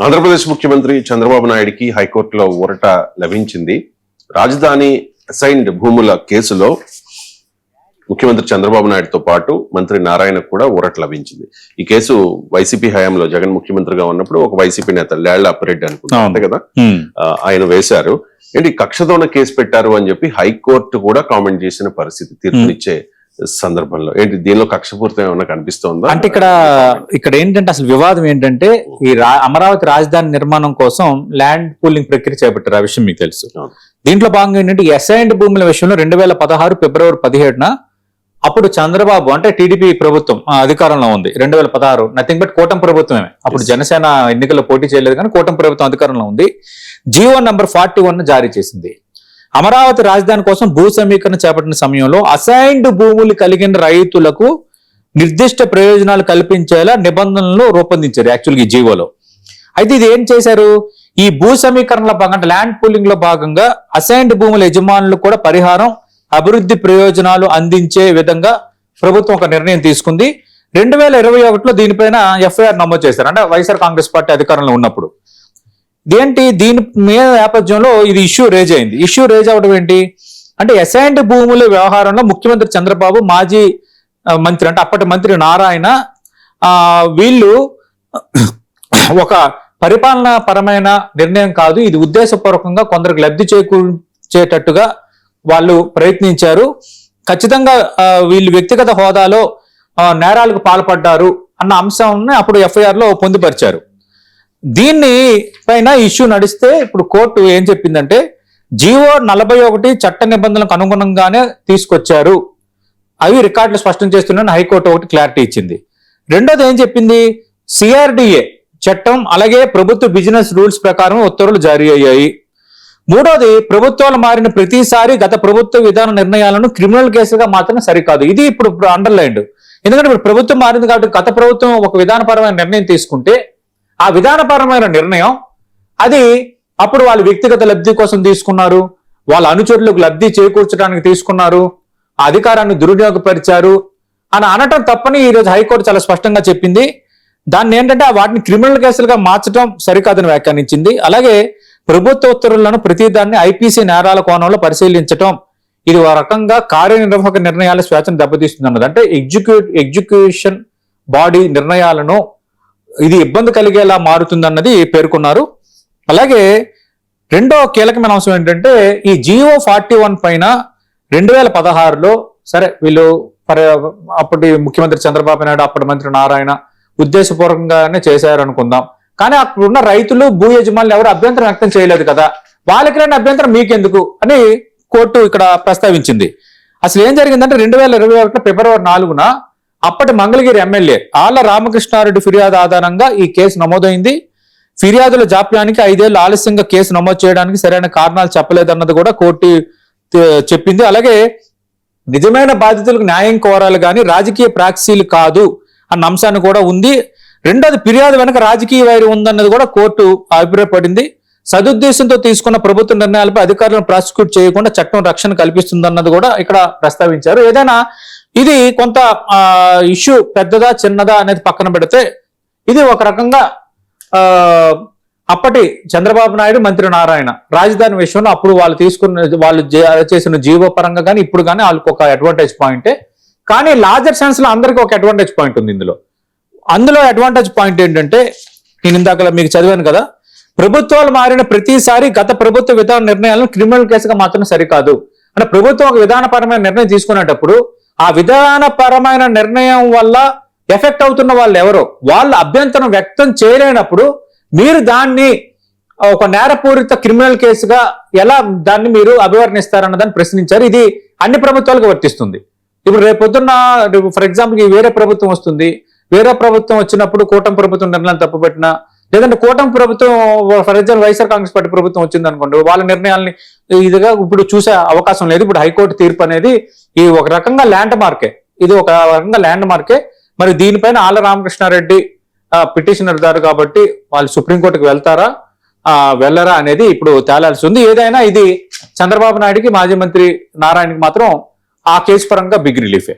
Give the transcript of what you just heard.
ఆంధ్రప్రదేశ్ ముఖ్యమంత్రి చంద్రబాబు నాయుడికి హైకోర్టులో ఊరట లభించింది. రాజధాని అసైన్డ్ భూముల కేసులో ముఖ్యమంత్రి చంద్రబాబు నాయుడుతో పాటు మంత్రి నారాయణకు కూడా ఊరట లభించింది. ఈ కేసు వైసీపీ హయాంలో జగన్ ముఖ్యమంత్రిగా ఉన్నప్పుడు ఒక వైసీపీ నేత లేళ్ల అప్పిరెడ్డి అనుకుంటా అంతే కదా, ఆయన వేశారు. ఏంటి కక్షతోన కేసు పెట్టారు అని చెప్పి హైకోర్టు కూడా కామెంట్ చేసిన పరిస్థితి తీర్పునిచ్చే సందర్భంలో. ఏంటి దీనిలో కక్షపూర్తం ఏమన్నా కనిపిస్తోందా? అంటే ఇక్కడ ఏంటంటే అసలు వివాదం ఏంటంటే ఈ అమరావతి రాజధాని నిర్మాణం కోసం ల్యాండ్ పూలింగ్ ప్రక్రియ చేపట్టారు. ఆ విషయం మీకు తెలుసు. దీంట్లో భాగంగా ఏంటంటే అసైన్డ్ భూముల విషయంలో 2016 ఫిబ్రవరి 17న అప్పుడు చంద్రబాబు అంటే టీడీపీ ప్రభుత్వం అధికారంలో ఉంది. 2016 నథింగ్ బట్ కూటమి ప్రభుత్వమే. అప్పుడు జనసేన ఎన్నికల్లో పోటీ చేయలేదు కానీ కూటమి ప్రభుత్వం అధికారంలో ఉంది. జీవో నంబర్ 41 జారీ చేసింది. అమరావతి రాజధాని కోసం భూ సమీకరణ చేపట్టిన సమయంలో అసైన్డ్ భూములు కలిగిన రైతులకు నిర్దిష్ట ప్రయోజనాలు కల్పించేలా నిబంధనలు రూపొందించారు యాక్చువల్గా ఈ జీవోలో. అయితే ఇది ఏం చేశారు, ఈ భూ సమీకరణలో భాగంగా ల్యాండ్ పూలింగ్ లో భాగంగా అసైన్డ్ భూముల యజమానులు కూడా పరిహారం, అభివృద్ధి ప్రయోజనాలు అందించే విధంగా ప్రభుత్వం ఒక నిర్ణయం తీసుకుంది. 2021లో దీనిపైన ఎఫ్ఐఆర్ నమోదు చేశారు. అంటే వైఎస్ఆర్ కాంగ్రెస్ పార్టీ అధికారంలో ఉన్నప్పుడు. దీని మీద నేపథ్యంలో ఇది ఇష్యూ రేజ్ అయింది. ఇష్యూ రేజ్ అవడం ఏంటి అంటే అసైన్డ్ భూముల వ్యవహారంలో ముఖ్యమంత్రి చంద్రబాబు, మాజీ మంత్రి అంటే అప్పటి మంత్రి నారాయణ వీళ్ళు ఒక పరిపాలనా పరమైన నిర్ణయం కాదు, ఇది ఉద్దేశపూర్వకంగా కొందరికి లబ్ధి చేకూర్చేటట్టుగా వాళ్ళు ప్రయత్నించారు. ఖచ్చితంగా వీళ్ళు వ్యక్తిగత హోదాలో నేరాలకు పాల్పడ్డారు అన్న అంశాన్ని అప్పుడు ఎఫ్ఐఆర్ లో పొందుపరిచారు. దీన్ని పైన ఇష్యూ నడిస్తే ఇప్పుడు కోర్టు ఏం చెప్పిందంటే జీవో 41 చట్ట నిబంధనలకు అనుగుణంగానే తీసుకొచ్చారు, అవి రికార్డులు స్పష్టం చేస్తున్నాయని హైకోర్టు ఒకటి క్లారిటీ ఇచ్చింది. రెండోది ఏం చెప్పింది, సిఆర్డిఏ చట్టం అలాగే ప్రభుత్వ బిజినెస్ రూల్స్ ప్రకారం ఉత్తర్వులు జారీ అయ్యాయి. మూడోది ప్రభుత్వాలు మారిన ప్రతిసారి గత ప్రభుత్వ విధాన నిర్ణయాలను క్రిమినల్ కేసుగా మాత్రమే సరికాదు. ఇది ఇప్పుడు అండర్లైన్డ్. ఎందుకంటే ఇప్పుడు ప్రభుత్వం మారింది కాబట్టి గత ప్రభుత్వం ఒక విధానపరమైన నిర్ణయం తీసుకుంటే ఆ విధానపరమైన నిర్ణయం అది అప్పుడు వాళ్ళు వ్యక్తిగత లబ్ధి కోసం తీసుకున్నారు, వాళ్ళ అనుచరులకు లబ్ధి చేకూర్చడానికి తీసుకున్నారు, ఆ అధికారాన్ని దుర్వినియోగపరిచారు అని అనటం తప్పని ఈరోజు హైకోర్టు చాలా స్పష్టంగా చెప్పింది. దాన్ని ఏంటంటే వాటిని క్రిమినల్ కేసులుగా మార్చడం సరికాదని వ్యాఖ్యానించింది. అలాగే ప్రభుత్వ ఉత్తర్వులను ప్రతిదాన్ని ఐపీసీ నేరాల కోణంలో పరిశీలించడం ఇది ఒక రకంగా కార్యనిర్వాహక నిర్ణయాల స్వేచ్ఛను దెబ్బతీస్తుంది అన్నది. అంటే ఎగ్జిక్యూషన్ బాడీ నిర్ణయాలను ఇది ఇబ్బంది కలిగేలా మారుతుందన్నది పేర్కొన్నారు. అలాగే రెండో కీలకమైన అంశం ఏంటంటే ఈ జీవో 41 పైన 2016లో సరే వీళ్ళు అప్పటి ముఖ్యమంత్రి చంద్రబాబు నాయుడు, అప్పటి మంత్రి నారాయణ ఉద్దేశపూర్వకంగానే చేశారు అనుకుందాం. కానీ అక్కడ ఉన్న రైతులు, భూ యజమానులు ఎవరు అభ్యంతరం వ్యక్తం చేయలేదు కదా, వాళ్ళకి లేని అభ్యంతరం మీకెందుకు అని కోర్టు ఇక్కడ ప్రస్తావించింది. అసలు ఏం జరిగిందంటే 2021 ఫిబ్రవరి 4న అప్పటి మంగళగిరి ఎమ్మెల్యే ఆళ్ల రామకృష్ణారెడ్డి ఫిర్యాదు ఆధారంగా ఈ కేసు నమోదైంది. ఫిర్యాదుల జాప్యానికి 5 ఏళ్లు ఆలస్యంగా కేసు నమోదు చేయడానికి సరైన కారణాలు చెప్పలేదన్నది కూడా కోర్టు చెప్పింది. అలాగే నిజమైన బాధితులకు న్యాయం కోరాలి కానీ రాజకీయ ప్రాక్సీలు కాదు అన్న అంశాన్ని కూడా ఉంది. రెండోది ఫిర్యాదు వెనక రాజకీయ వైరం ఉందన్నది కూడా కోర్టు అభిప్రాయపడింది. సదుద్దేశంతో తీసుకున్న ప్రభుత్వ నిర్ణయాలపై అధికారులను ప్రాసిక్యూట్ చేయకుండా చట్టం రక్షణ కల్పిస్తుందన్నది కూడా ఇక్కడ ప్రస్తావించారు. ఏదైనా ఇది కొంత ఇష్యూ పెద్దదా చిన్నదా అనేది పక్కన పెడితే ఇది ఒక రకంగా అప్పటి చంద్రబాబు నాయుడు, మంత్రి నారాయణ రాజధాని విషయంలో అప్పుడు వాళ్ళు చేసిన జీవో పరంగా కానీ ఇప్పుడు కానీ వాళ్ళకి ఒక అడ్వాంటేజ్ పాయింటే. కానీ లార్జర్ సెన్స్ లో అందరికీ ఒక అడ్వాంటేజ్ పాయింట్ ఉంది అందులో అడ్వాంటేజ్ పాయింట్ ఏంటంటే నేను ఇందాక మీకు చదివాను కదా, ప్రభుత్వాలు మారిన ప్రతిసారి గత ప్రభుత్వ విధాన నిర్ణయాలను క్రిమినల్ కేసుగా మాత్రమే సరికాదు. అంటే ప్రభుత్వం ఒక విధానపరమైన నిర్ణయం తీసుకునేటప్పుడు ఆ విధానపరమైన నిర్ణయం వల్ల ఎఫెక్ట్ అవుతున్న వాళ్ళు ఎవరో వాళ్ళు అభ్యంతరం వ్యక్తం చేయలేనప్పుడు మీరు దాన్ని ఒక నేరపూరిత క్రిమినల్ కేసుగా ఎలా దాన్ని మీరు అభివర్ణిస్తారన్న దాన్ని ప్రశ్నించారు. ఇది అన్ని ప్రభుత్వాలకు వర్తిస్తుంది. ఇప్పుడు రేపొద్దున్న ఫర్ ఎగ్జాంపుల్ వేరే ప్రభుత్వం వస్తుంది, వేరే ప్రభుత్వం వచ్చినప్పుడు కూటమి ప్రభుత్వం నిర్ణయాలు తప్పుపెట్టినా, లేదంటే కూటమి ప్రభుత్వం for example YSR Congress party ప్రభుత్వం వచ్చింది అనుకోండి, వాళ్ళ నిర్ణయాలని ఇదిగా ఇప్పుడు చూసే అవకాశం లేదు. ఇప్పుడు హైకోర్టు తీర్పు అనేది ఇది ఒక రకంగా ల్యాండ్ మార్కే, ఇది ఒక రకంగా ల్యాండ్ మార్కే. మరి దీనిపైన ఆళ్ల రామకృష్ణారెడ్డి పిటిషనర్ దారు కాబట్టి వాళ్ళు సుప్రీంకోర్టుకు వెళ్తారా వెళ్ళరా అనేది ఇప్పుడు తేలాల్సి ఉంది. ఏదైనా ఇది చంద్రబాబు నాయుడికి, మాజీ మంత్రి నారాయణకి మాత్రం ఆ కేసు పరంగా బిగ్ రిలీఫే.